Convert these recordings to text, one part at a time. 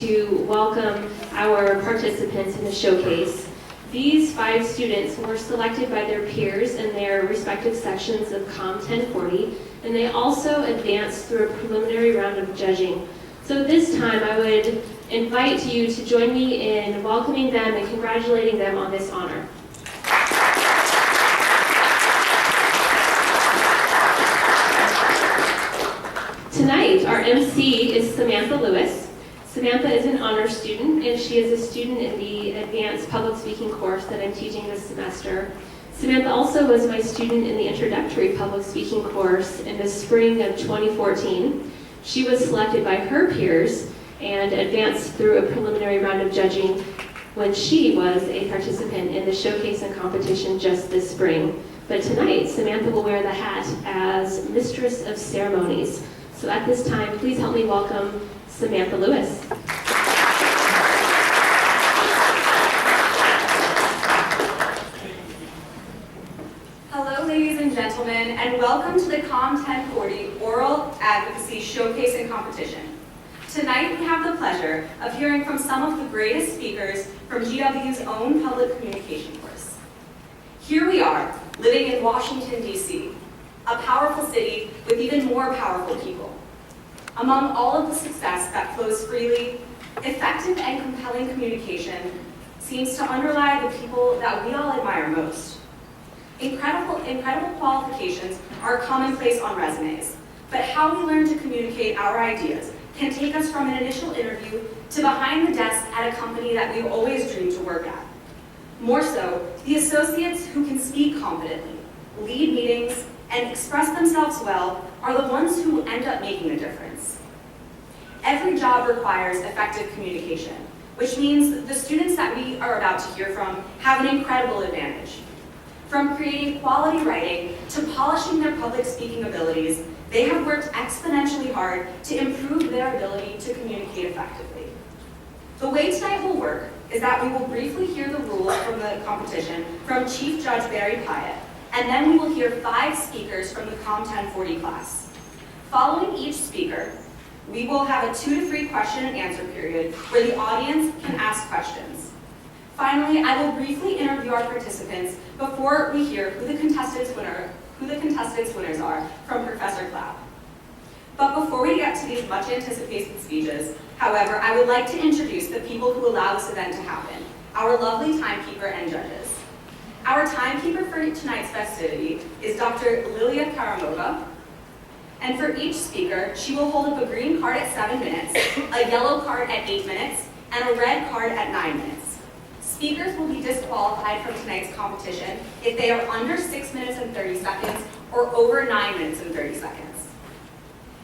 To welcome our participants in the showcase. These 5 students were selected by their peers in their respective sections of COM 1040, and they also advanced through a preliminary round of judging. So this time I would invite you to join me in welcoming them and congratulating them on this honor. Tonight, our MC is Samantha Lewis. Samantha is an honor student, and she is a student in the advanced public speaking course that I'm teaching this semester. Samantha also was my student in the introductory public speaking course in the spring of 2014. She was selected by her peers and advanced through a preliminary round of judging when she was a participant in the showcase and competition just this spring. But tonight, Samantha will wear the hat as Mistress of Ceremonies. So at this time, please help me welcome Samantha Lewis. Hello, ladies and gentlemen, and welcome to the COM 1040 Oral Advocacy Showcase and Competition. Tonight, we have the pleasure of hearing from some of the greatest speakers from GW's own public communication course. Here we are, living in Washington, D.C., a powerful city with even more powerful people. Among all of the success that flows freely, effective and compelling communication seems to underlie the people that we all admire most. Incredible qualifications are commonplace on resumes, but how we learn to communicate our ideas can take us from an initial interview to behind the desk at a company that we've always dreamed to work at. More so, the associates who can speak confidently, lead meetings, and express themselves well are the ones who end up making a difference. Every job requires effective communication, which means the students that we are about to hear from have an incredible advantage. From creating quality writing to polishing their public speaking abilities, they have worked exponentially hard to improve their ability to communicate effectively. The way tonight will work is that we will briefly hear the rules from the competition from Chief Judge Barry Pyatt, and then we will hear 5 speakers from the COM 1040 class. Following each speaker, we will have a 2 to 3 question and answer period where the audience can ask questions. Finally, I will briefly interview our participants before we hear who the contestants winners are from Professor Clapp. But before we get to these much anticipated speeches, however, I would like to introduce the people who allow this event to happen, our lovely timekeeper and judges. Our timekeeper for tonight's festivity is Dr. Lilia Karamova, and for each speaker, she will hold up a green card at 7 minutes, a yellow card at 8 minutes, and a red card at 9 minutes. Speakers will be disqualified from tonight's competition if they are under 6 minutes and 30 seconds or over 9 minutes and 30 seconds.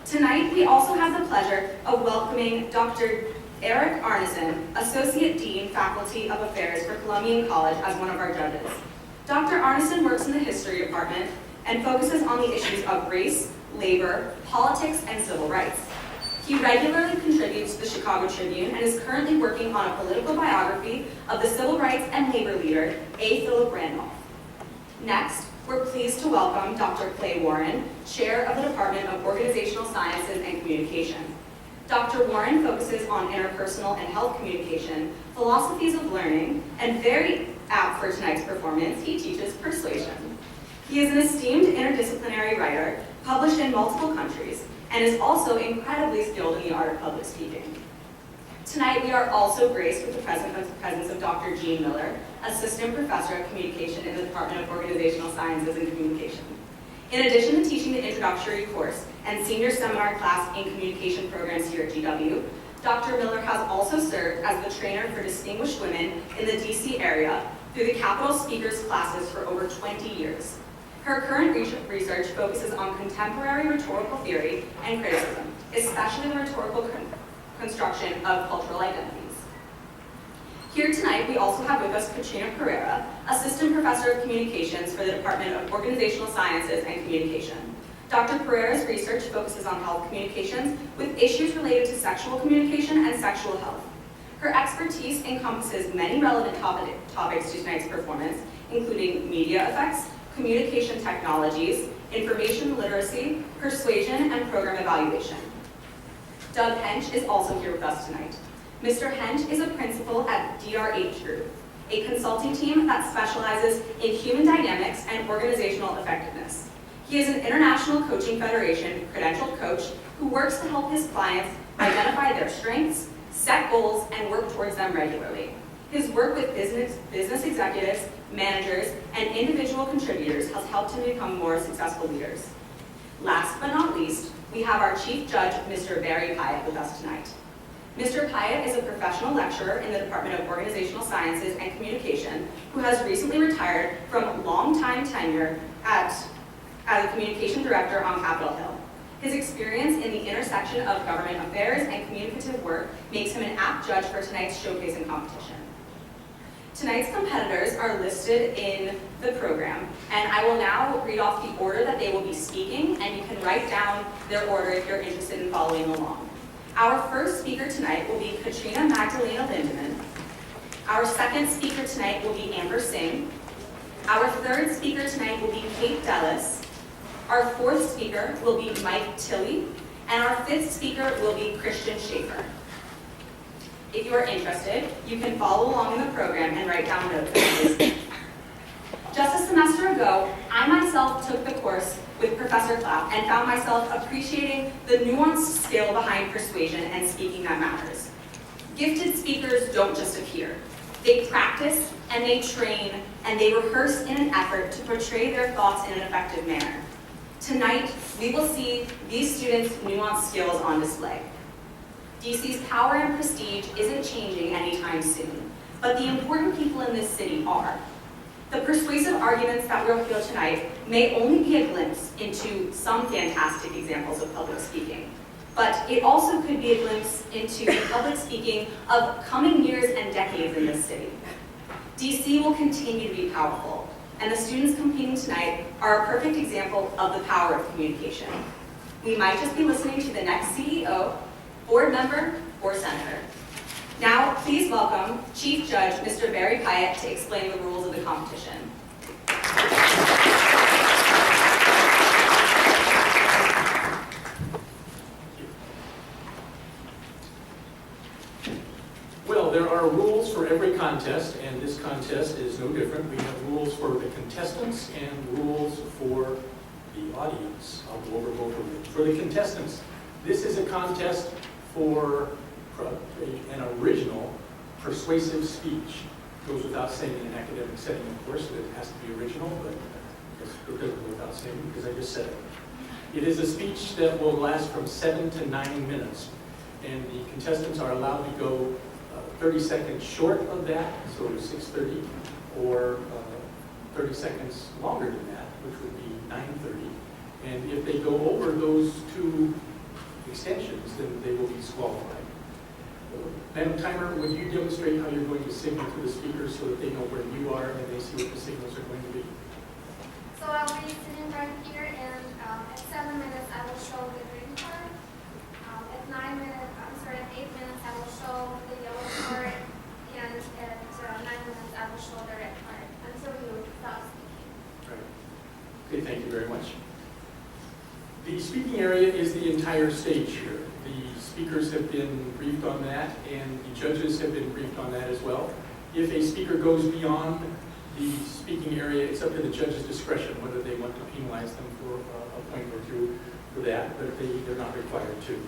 Tonight, we also have the pleasure of welcoming Dr. Eric Arneson, Associate Dean, Faculty of Affairs for Columbian College, as one of our judges. Dr. Arneson works in the History Department and focuses on the issues of race, labor, politics, and civil rights. He regularly contributes to the Chicago Tribune and is currently working on a political biography of the civil rights and labor leader, A. Philip Randolph. Next, we're pleased to welcome Dr. Clay Warren, Chair of the Department of Organizational Sciences and Communication. Dr. Warren focuses on interpersonal and health communication, philosophies of learning, and very apt for tonight's performance, he teaches persuasion. He is an esteemed interdisciplinary writer, published in multiple countries, and is also incredibly skilled in the art of public speaking. Tonight, we are also graced with the presence of Dr. Jean Miller, Assistant Professor of Communication in the Department of Organizational Sciences and Communication. In addition to teaching the introductory course and senior seminar class in communication programs here at GW, Dr. Miller has also served as the trainer for distinguished women in the DC area through the Capital Speakers classes for over 20 years. Her current research focuses on contemporary rhetorical theory and criticism, especially the rhetorical construction of cultural identities. Here tonight, we also have with us Katrina Pereira, Assistant Professor of Communications for the Department of Organizational Sciences and Communication. Dr. Pereira's research focuses on health communications with issues related to sexual communication and sexual health. Her expertise encompasses many relevant topics to tonight's performance, including media effects, communication technologies, information literacy, persuasion, and program evaluation. Doug Hench is also here with us tonight. Mr. Hent is a principal at DRH Group, a consulting team that specializes in human dynamics and organizational effectiveness. He is an International Coaching Federation credentialed coach who works to help his clients identify their strengths, set goals, and work towards them regularly. His work with business executives, managers, and individual contributors has helped him become more successful leaders. Last but not least, we have our Chief Judge, Mr. Barry Pyatt, with us tonight. Mr. Pyatt is a professional lecturer in the Department of Organizational Sciences and Communication who has recently retired from long-time tenure as a communication director on Capitol Hill. His experience in the intersection of government affairs and communicative work makes him an apt judge for tonight's showcasing competition. Tonight's competitors are listed in the program, and I will now read off the order that they will be speaking, and you can write down their order if you're interested in following along. Our first speaker tonight will be Katrina Magdalena Lindemann. Our second speaker tonight will be Amber Singh. Our third speaker tonight will be Kate Dellis. Our fourth speaker will be Mike Tilley, and our fifth speaker will be Christian Schaefer. If you are interested, you can follow along in the program and write down notes. Just a semester ago, I myself took the course with Professor Clapp and found myself appreciating the nuanced skill behind persuasion and speaking that matters. Gifted speakers don't just appear. They practice and they train and they rehearse in an effort to portray their thoughts in an effective manner. Tonight, we will see these students' nuanced skills on display. DC's power and prestige isn't changing anytime soon, but the important people in this city are. The persuasive arguments that we'll hear tonight may only be a glimpse into some fantastic examples of public speaking, but it also could be a glimpse into the public speaking of coming years and decades in this city. DC will continue to be powerful, and the students competing tonight are a perfect example of the power of communication. We might just be listening to the next CEO, board member, or senator. Now, please welcome Chief Judge Mr. Barry Pyatt to explain the rules of the competition. Well, there are rules for every contest, and this contest is no different. We have rules for the contestants and rules for the audience. I'll go over both of them. For the contestants, this is a contest for an original persuasive speech. Goes without saying in an academic setting, of course, that it has to be original, but it goes without saying because I just said it. It is a speech that will last from 7 to 9 minutes, and the contestants are allowed to go 30 seconds short of that, so 6:30, or 30 seconds longer than that, which would be 9:30. And if they go over those two extensions, then they will be disqualified. Madam Timer, would you demonstrate how you're going to signal to the speakers so that they know where you are and they see what the signals are going to be? So I'll be sitting right here, and at 7 minutes I will show the green card. At 8 minutes I will show the yellow card, and at 9 minutes I will show the red card until you stop speaking. Right. Okay, thank you very much. The speaking area is the entire stage here. The speakers have been briefed on that, and the judges have been briefed on that as well. If a speaker goes beyond the speaking area, it's up to the judge's discretion whether they want to penalize them for a point or two for that, but they're not required to.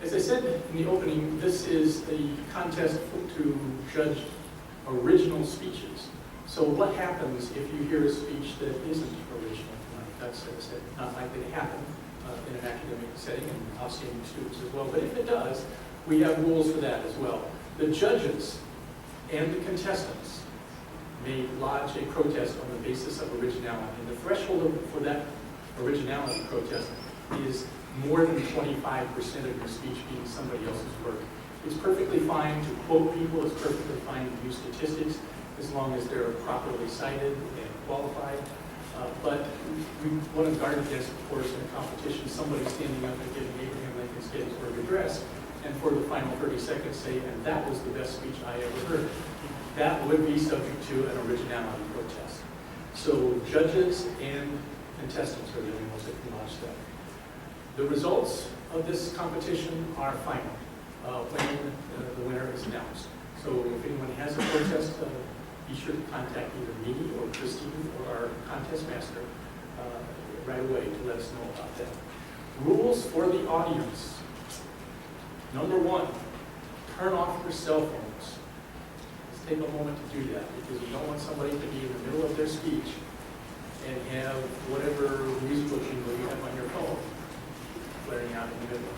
As I said in the opening, this is a contest to judge original speeches. So what happens if you hear a speech that isn't original? That's not likely to happen in an academic setting, and outstanding students as well. But if it does, we have rules for that as well. The judges and the contestants may lodge a protest on the basis of originality. And the threshold for that originality protest is more than 25% of your speech being somebody else's work. It's perfectly fine to quote people, it's perfectly fine to use statistics, as long as they're properly cited and qualified. But we want to guard against, of course, in a competition, somebody standing up and giving Abraham Lincoln's Gettysburg Address, and for the final 30 seconds say, and that was the best speech I ever heard. That would be subject to an originality protest. So judges and contestants are the only ones that can launch that. The results of this competition are final. when the winner is announced. So if anyone has a protest, be sure to contact either me or Christine or our contest master right away to let us know about that. Rules for the audience. Number 1, turn off your cell phones. Let's take a moment to do that because you don't want somebody to be in the middle of their speech and have whatever musical jingle you have on your phone blaring out in the middle.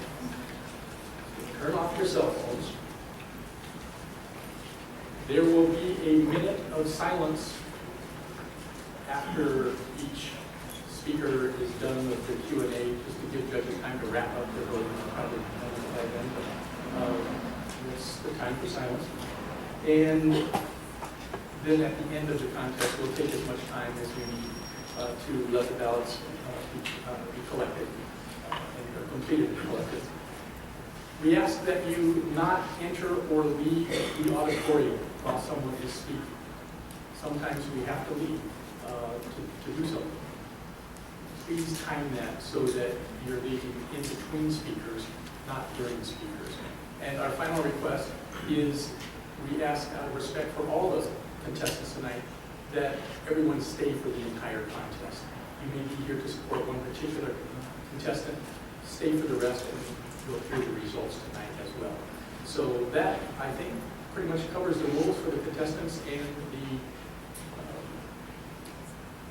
So turn off your cell phones. There will be a minute of silence after each speaker is done with the Q&A, just to give judges time to wrap up their voting. Probably by then, but it's the time for silence. And then at the end of the contest, we'll take as much time as we need to let the ballots be collected and completed and collected. We ask that you not enter or leave the auditorium while someone is speaking. Sometimes we have to leave to do so. Please time that so that you're leaving in between speakers, not during speakers. And our final request is we ask out of respect for all the contestants tonight that everyone stay for the entire contest. You may be here to support one particular contestant. Stay for the rest and you'll hear the results tonight as well. So that, I think, pretty much covers the rules for the contestants and the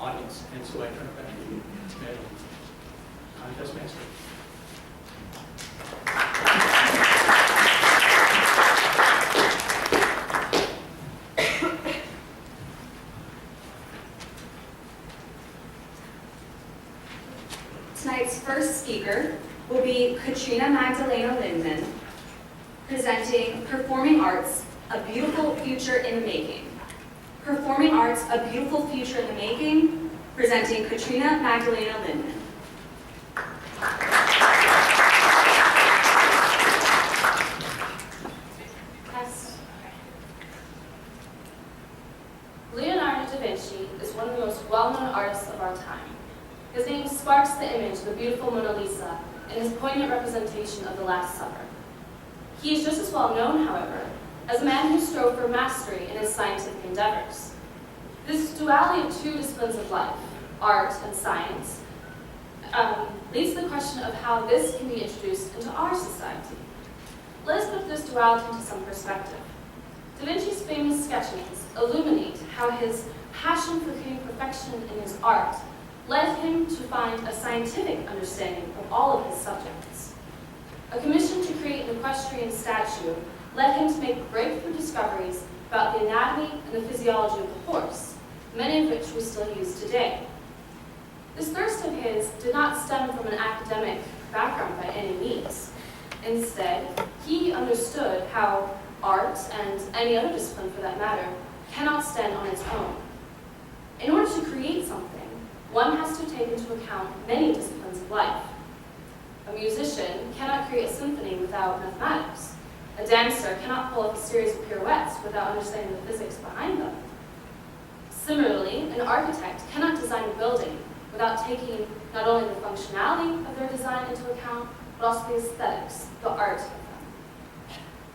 audience. And so I turn it back to you, Madam Contest Master. Tonight's first speaker will be Katrina Magdalena Lindman, presenting Performing Arts, A Beautiful Future in the Making. Performing Arts, A Beautiful Future in the Making, presenting Katrina Magdalena Lindman. Leonardo da Vinci is one of the most well-known artists of our time. His name sparks the image of the beautiful Mona Lisa in his poignant representation of the Last Supper. He is just as well known, however, as a man who strove for mastery in his scientific endeavors. This duality of two disciplines of life, art and science, leads to the question of how this can be introduced into our society. Let us put this duality into some perspective. Da Vinci's famous sketchings illuminate how his passion for creating perfection in his art led him to find a scientific understanding of all of his subjects. A commission to create an equestrian statue led him to make breakthrough discoveries about the anatomy and the physiology of the horse, many of which we still use today. This thirst of his did not stem from an academic background by any means. Instead, he understood how art, and any other discipline for that matter, cannot stand on its own. In order to create something, one has to take into account many disciplines of life. A musician cannot create a symphony without mathematics. A dancer cannot pull off a series of pirouettes without understanding the physics behind them. Similarly, an architect cannot design a building without taking not only the functionality of their design into account, but also the aesthetics, the art of them.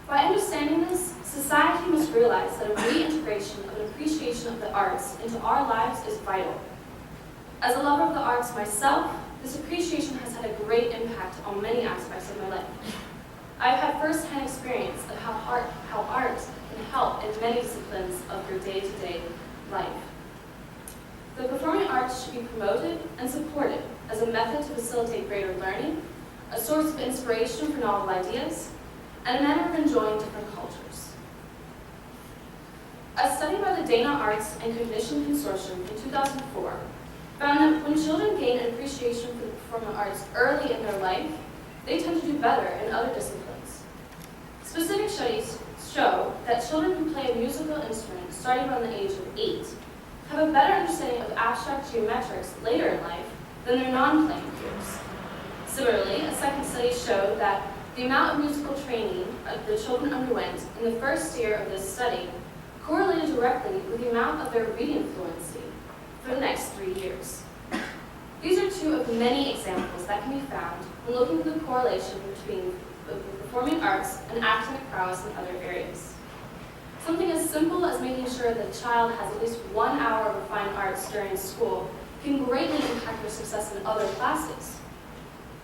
By understanding this, society must realize that a reintegration of an appreciation of the arts into our lives is vital. As a lover of the arts myself, this appreciation has had a great impact on many aspects of my life. I've had first-hand experience of how art can help in many disciplines of your day-to-day life. The performing arts should be promoted and supported as a method to facilitate greater learning, a source of inspiration for novel ideas, and a manner of enjoying different cultures. A study by the Dana Arts and Cognition Consortium in 2004 found that when children gain an appreciation for the performing arts early in their life, they tend to do better in other disciplines. Specific studies show that children who play a musical instrument starting around the age of 8 have a better understanding of abstract geometrics later in life than their non-playing peers. Similarly, a second study showed that the amount of musical training the children underwent in the first year of this study correlated directly with the amount of their reading fluency for the next 3 years. These are two of the many examples that can be found when looking for the correlation between the performing arts and academic prowess in other areas. Something as simple as making sure that a child has at least 1 hour of fine arts during school can greatly impact their success in other classes.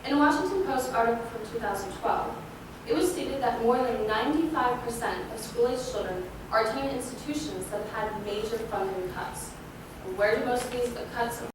In a Washington Post article from 2012, it was stated that more than 95% of school-aged children are attending institutions that have had major funding cuts. And where do most of these cuts